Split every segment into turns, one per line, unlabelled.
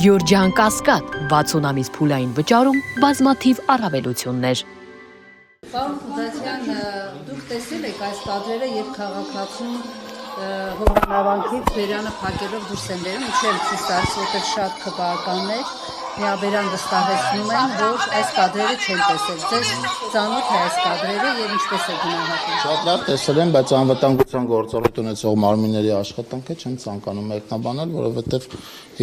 Գյորջյան Կասկադ, 60 ամիս փուլային վճարում, բազմաթիվ առավելություններ։
Պարոն Խուզացյան, դուք տեսել եք այս կադրերը, երբ քաղաքացուն հովանավանքից բերանը փակելով դուրս են բերում, իջել ցույց տալիս, որտեղ շատ քվեականներ միաբերան վստահեցնում են, որ այս կադրերը չեն տեսել։ Ձեզ ծանոթ է այս կադրերը եւ ինչպես է գնահատում։
Շատ լավ տեսել եմ, բայց անվտանգության գործառույթ ունեցող մարմինների աշխատանքը չեմ ցանկանում մեկնաբանել, որովհետեւ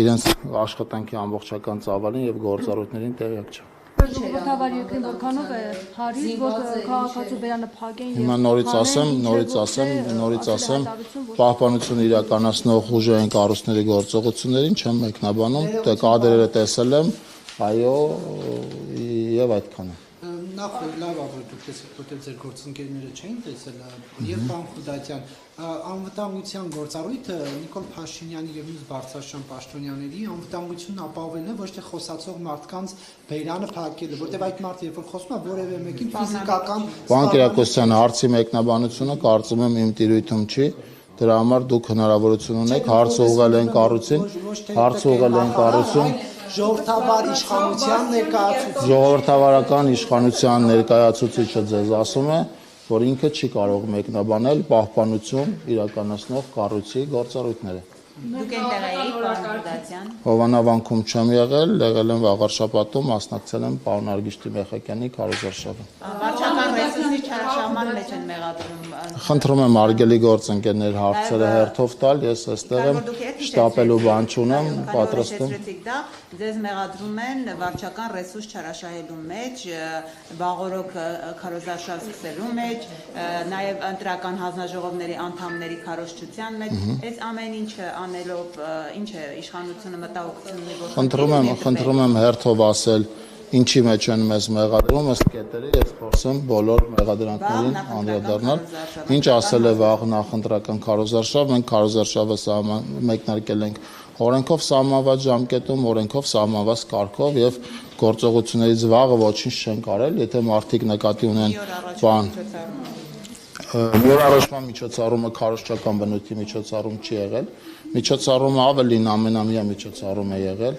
իրենց աշխատանքի ամբողջական ծավալին եւ գործառույթներին տեղյակ չեմ։
Ժողովրդավար երկրին որքանով է հարից, որ քաղաքացու բերանը փակեն եւ
Հիմա նորից ասեմ, պահպանություն իրականացնող ուժային կառույցների գործողություններին չեմ մեկնաբանում, կադրերը տեսել եմ, այո, եւ այդքանը։
Նախ լավ է, որ դուք տեսեք, որտեղ ձեր գործընկերները չէին տեսել, եւ պարոն Խուզացյան, անվտանգության գործառույթը Նիկոլ Փաշինյանի եւ մյուս բարձրաստիճան պաշտոնյաների անվտանգությունն ապահովելն է, ոչ թե խոսացող մարդկանց բերանը փակելը, որտեղ այդ մարդը երբ որ խոսում է որևէ մեկին ֆիզիկական
Պարոն Կիրակոսյան, հարցի մեկնաբանությունը կարծում եմ իմ տիրույթում չի, դրա համար դուք հնարավորություն ունեք հարց ուղղել այն կառույցին,
ժողովրդավար իշխանության ներկայացուցիչ
ժողովրդավարական իշխանության ներկայացուցիչը ձեզ ասում է, որ ինքը չի կարող մեկնաբանել պահպանություն իրականացնող կառույցի գործառույթները։
Դուք այնտեղ էիք, պարոն Խուզացյան։
Հովանավանքում չեմ եղել եմ Վաղարշապատում, մասնակցել եմ պարոն Արգիշտի Մեխակյանի քարոզարշավին։
Վարչական ռեսուրսի չարաշահման մեջ են մեղադրում։
Խնդրում եմ արգելի գործընկերներ հարցերը հերթով տալ, ես այստեղ եմ շտապելու բան չունեմ, պատրաստ եմ։
Ձեզ մեղադրում են վարչական ռեսուրս չարաշահելու մեջ, վաղօրոք քարոզարշավ սկսելու մեջ, նաև ընտրական հանձնաժողովների անդամների քարոզչության մեջ, այս ամեն ինչը անելով ինչ է իշխանությունը մտահոգություն ունի, որ
Խնդրում եմ հերթով ասել ինչի մեջ են մեզ մեղադրում, ըստ կետերի ես փորձեմ բոլոր մեղադրանքներին անդրադառնալ։ Ինչ ասել է վաղ նախընտրական քարոզարշավ, մենք քարոզարշավը մեկնարկել ենք օրենքով սահմանված ժամկետում, օրենքով սահմանված կարգով եւ գործողություններից վաղը ոչինչ չեն կարել, եթե մարդիկ նկատի ունեն բան Նորարարման միջոցառումը քարոզչական բնույթի միջոցառում չի եղել, միջոցառումը ավելին ամենամյա միջոցառում է եղել,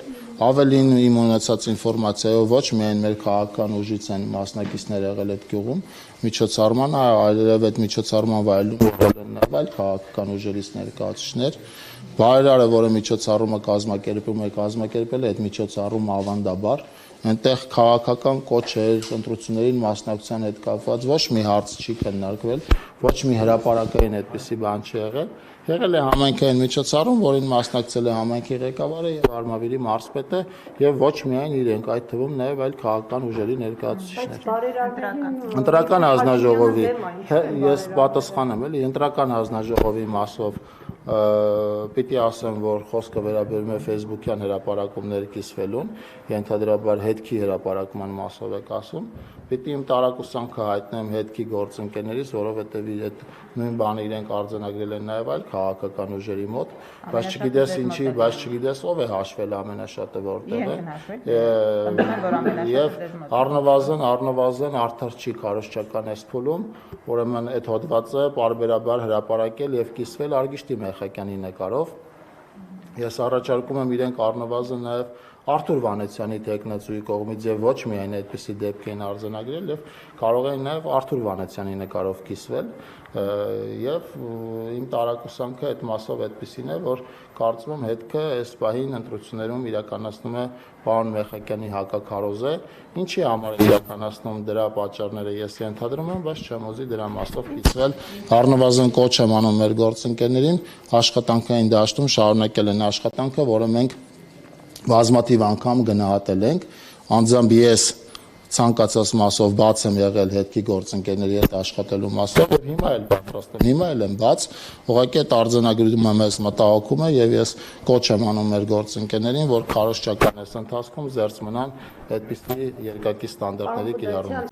ավելին իմ ունեցած ինֆորմացիայով ոչ միայն մեր քաղաքական ուժից են մասնակիցներ եղել այդ գյուղում, միջոցառմանը այլև այդ միջոցառման վայելում եղել են այլ քաղաքական ուժերից ներկայացուցիչներ, Բայրարը, որը միջոցառումը կազմակերպել է այդ միջոցառումը ավանդաբար, այնտեղ քաղաքական կոչեր, ընտրություններին մասնակցության հետ կապված ոչ մի հարց չի քննարկվել, ոչ մի հրապարակային այդպիսի բան չի եղել։ Եղել է համայնքային միջոցառում, որին մասնակցել է համայնքի ղեկավարը եւ Արմավիրի մարզպետը եւ ոչ միայն իրենք, այդ թվում նաեւ այլ քաղաքական ուժերի ներկայացուցիչներ։ Ընտրական հանձնաժողովի ես պատասխանեմ էլի, ընտրական հանձնաժողովի մասով պիտի ասեմ, որ խոսքը վերաբերում է Facebook-յան հրապարակումներ կիսվելուն, ենթադրաբար հետքի հրապարակման մասով եք ասում, պիտի իմ տարակուսանքը հայտնեմ հետքի գործընկերներից, որովհետև այդ նույն բանը իրենք արձանագրել են նաև այլ քաղաքական ուժերի մոտ, բայց չգիտես ով է հաշվել ամենաշատը որտեղ է, եւ առնվազն արդար չի քարոզչական այս փուլում, ուրեմն այդ հոդվածը պարբերաբար հրապարակել եւ կիսվել Արգիշտի Մեխակյանի նկարով։ Ես առաջարկում եմ իրենք առնվազն նաև Արթուր Վանեցյանի տեխնացուի կողմից եւ ոչ միայն այդպիսի դեպք են արձանագրել եւ կարող են նաև Արթուր Վանեցյանի նկարով կիսվել եւ իմ տարակուսանքը այդ մասով այդպիսին է, որ կարծում եմ հետքը այս պահին ընտրություններում իրականացնում է պարոն Մեխակյանի հակաքարոզ է, ինչի համար իրականացնում դրա պատճառները ես ենթադրում եմ, բայց չեմ ուզի դրա մասով կիսվել։ Առնվազն կոչ եմ անում մեր գործընկերներին աշխատանքային դաշտում շարունակել են աշխատանքը, որը մենք բազմաթիվ անգամ գնահատել ենք, անձամբ ես ցանկացած մասով բաց եմ եղել հետքի գործընկերների հետ աշխատելու մասով, հիմա էլ պատրաստ եմ, հիմա էլ եմ բաց, ուղղակի այդ արձանագրումը մեզ մտահոգում է եւ ես կոչ եմ անում մեր գործընկերներին, որ քարոզչական այս ընթացքում զերծ մնան այդպիսի երկակի ստանդարտների կիրառումից։